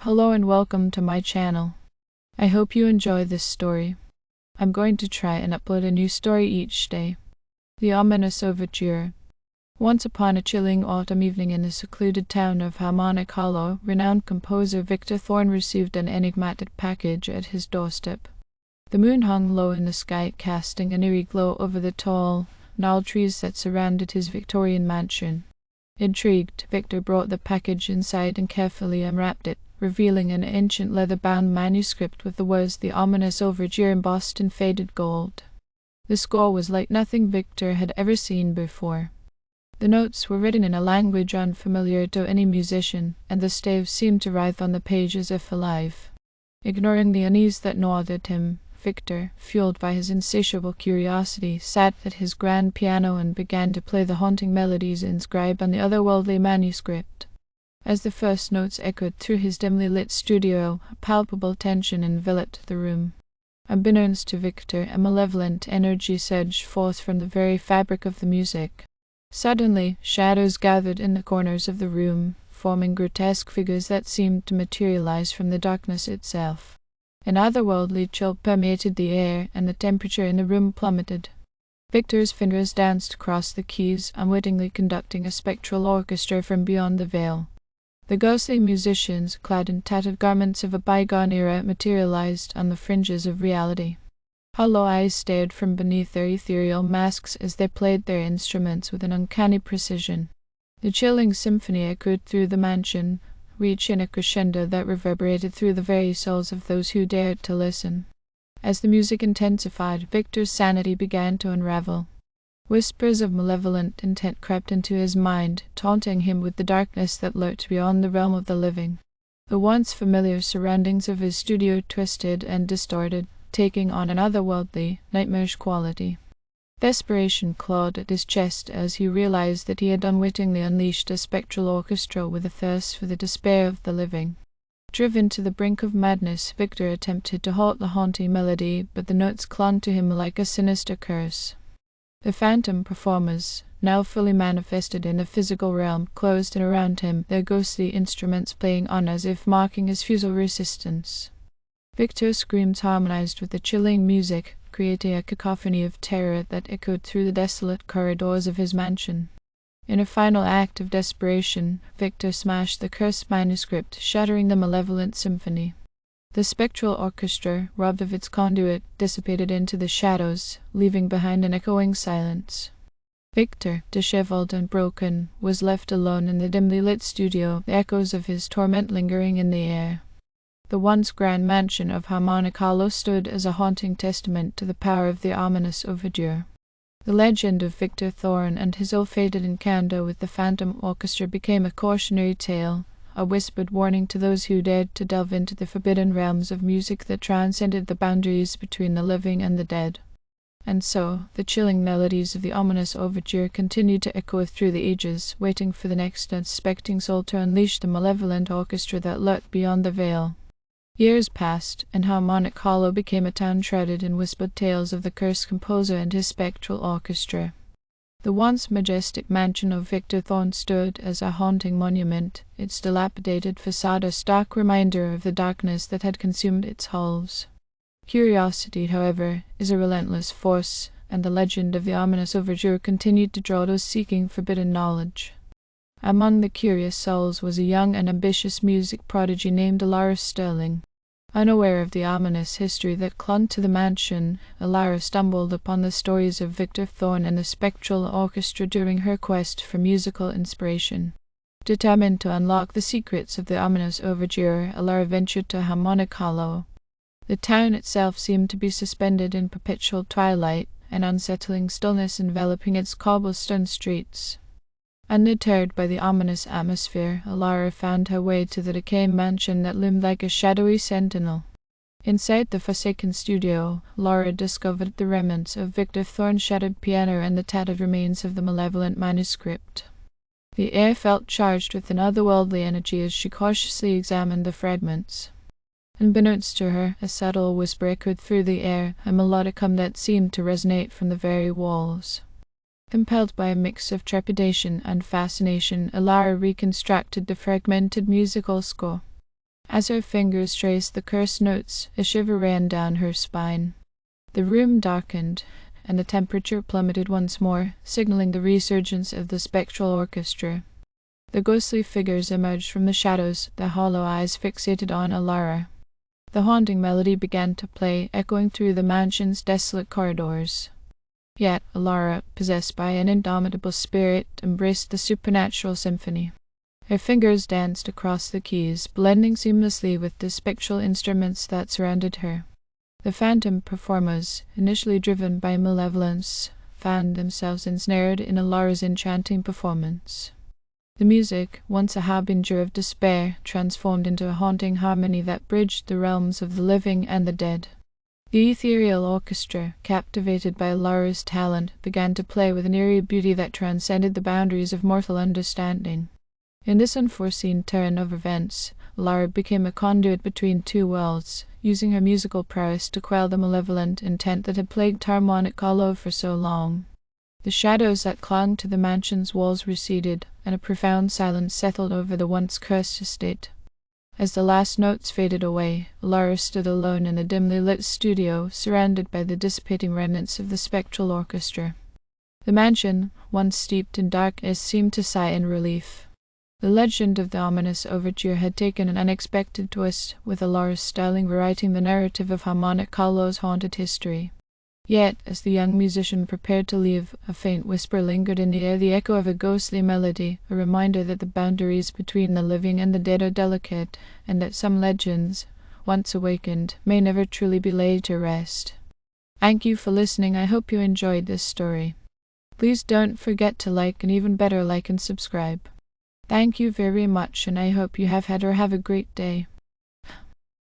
Hello and welcome to my channel. I hope you enjoy this story. I'm going to try and upload a new story each day. The Ominous Overture. Once upon a chilling autumn evening in the secluded town of Harmonic Hollow, renowned composer Victor Thorne received an enigmatic package at his doorstep. The moon hung low in the sky, casting an eerie glow over the tall, gnarled trees that surrounded his Victorian mansion. Intrigued, Victor brought the package inside and carefully unwrapped it, revealing an ancient leather-bound manuscript with the words "The Ominous Overture" embossed in faded gold. The score was like nothing Victor had ever seen before. The notes were written in a language unfamiliar to any musician, and the staves seemed to writhe on the page as if alive. Ignoring the unease that gnawed at him, Victor, fueled by his insatiable curiosity, sat at his grand piano and began to play the haunting melodies inscribed on the otherworldly manuscript. As the first notes echoed through his dimly lit studio, a palpable tension enveloped the room. Unbeknownst to Victor, a malevolent energy surged forth from the very fabric of the music. Suddenly, shadows gathered in the corners of the room, forming grotesque figures that seemed to materialize from the darkness itself. An otherworldly chill permeated the air, and the temperature in the room plummeted. Victor's fingers danced across the keys, unwittingly conducting a spectral orchestra from beyond the veil. The ghostly musicians, clad in tattered garments of a bygone era, materialized on the fringes of reality. Hollow eyes stared from beneath their ethereal masks as they played their instruments with an uncanny precision. The chilling symphony echoed through the mansion, reaching a crescendo that reverberated through the very souls of those who dared to listen. As the music intensified, Victor's sanity began to unravel. Whispers of malevolent intent crept into his mind, taunting him with the darkness that lurked beyond the realm of the living. The once familiar surroundings of his studio twisted and distorted, taking on an otherworldly, nightmarish quality. Desperation clawed at his chest as he realized that he had unwittingly unleashed a spectral orchestra with a thirst for the despair of the living. Driven to the brink of madness, Victor attempted to halt the haunting melody, but the notes clung to him like a sinister curse. The phantom performers, now fully manifested in the physical realm, closed in around him, their ghostly instruments playing on as if mocking his futile resistance. Victor's screams harmonized with the chilling music, creating a cacophony of terror that echoed through the desolate corridors of his mansion. In a final act of desperation, Victor smashed the cursed manuscript, shattering the malevolent symphony. The spectral orchestra, robbed of its conduit, dissipated into the shadows, leaving behind an echoing silence. Victor, disheveled and broken, was left alone in the dimly lit studio, the echoes of his torment lingering in the air. The once grand mansion of Harmonic Hollow stood as a haunting testament to the power of the Ominous Overture. The legend of Victor Thorne and his ill-fated encounter with the Phantom Orchestra became a cautionary tale, a whispered warning to those who dared to delve into the forbidden realms of music that transcended the boundaries between the living and the dead. And so, the chilling melodies of the Ominous Overture continued to echo through the ages, waiting for the next unsuspecting soul to unleash the malevolent orchestra that lurked beyond the veil. Years passed, and Harmonic Hollow became a town shrouded in whispered tales of the cursed composer and his spectral orchestra. The once majestic mansion of Victor Thorne stood as a haunting monument, its dilapidated facade a stark reminder of the darkness that had consumed its halls. Curiosity, however, is a relentless force, and the legend of the Ominous Overture continued to draw those seeking forbidden knowledge. Among the curious souls was a young and ambitious music prodigy named Alara Sterling. Unaware of the ominous history that clung to the mansion, Alara stumbled upon the stories of Victor Thorne and the spectral orchestra during her quest for musical inspiration. Determined to unlock the secrets of the Ominous Overture, Alara ventured to Harmonic Hollow. The town itself seemed to be suspended in perpetual twilight, an unsettling stillness enveloping its cobblestone streets. Undeterred by the ominous atmosphere, Alara found her way to the decaying mansion that loomed like a shadowy sentinel. Inside the forsaken studio, Laura discovered the remnants of Victor Thorne's shattered piano and the tattered remains of the malevolent manuscript. The air felt charged with an otherworldly energy as she cautiously examined the fragments. Unbeknownst to her, a subtle whisper echoed through the air, a melodic hum that seemed to resonate from the very walls. Compelled by a mix of trepidation and fascination, Alara reconstructed the fragmented musical score. As her fingers traced the cursed notes, a shiver ran down her spine. The room darkened, and the temperature plummeted once more, signaling the resurgence of the spectral orchestra. The ghostly figures emerged from the shadows, their hollow eyes fixated on Alara. The haunting melody began to play, echoing through the mansion's desolate corridors. Yet Alara, possessed by an indomitable spirit, embraced the supernatural symphony. Her fingers danced across the keys, blending seamlessly with the spectral instruments that surrounded her. The phantom performers, initially driven by malevolence, found themselves ensnared in Alara's enchanting performance. The music, once a harbinger of despair, transformed into a haunting harmony that bridged the realms of the living and the dead. The ethereal orchestra, captivated by Alara's talent, began to play with an eerie beauty that transcended the boundaries of mortal understanding. In this unforeseen turn of events, Alara became a conduit between two worlds, using her musical prowess to quell the malevolent intent that had plagued Harmonic Hollow for so long. The shadows that clung to the mansion's walls receded, and a profound silence settled over the once cursed estate. As the last notes faded away, Alara stood alone in a dimly lit studio, surrounded by the dissipating remnants of the spectral orchestra. The mansion, once steeped in darkness, seemed to sigh in relief. The legend of the Ominous Overture had taken an unexpected twist, with Alara's styling rewriting the narrative of Harmonic Hollow's haunted history. Yet, as the young musician prepared to leave, a faint whisper lingered in the air, the echo of a ghostly melody, a reminder that the boundaries between the living and the dead are delicate, and that some legends, once awakened, may never truly be laid to rest. Thank you for listening. I hope you enjoyed this story. Please don't forget to like, and even better, like and subscribe. Thank you very much, and I hope you have had or have a great day.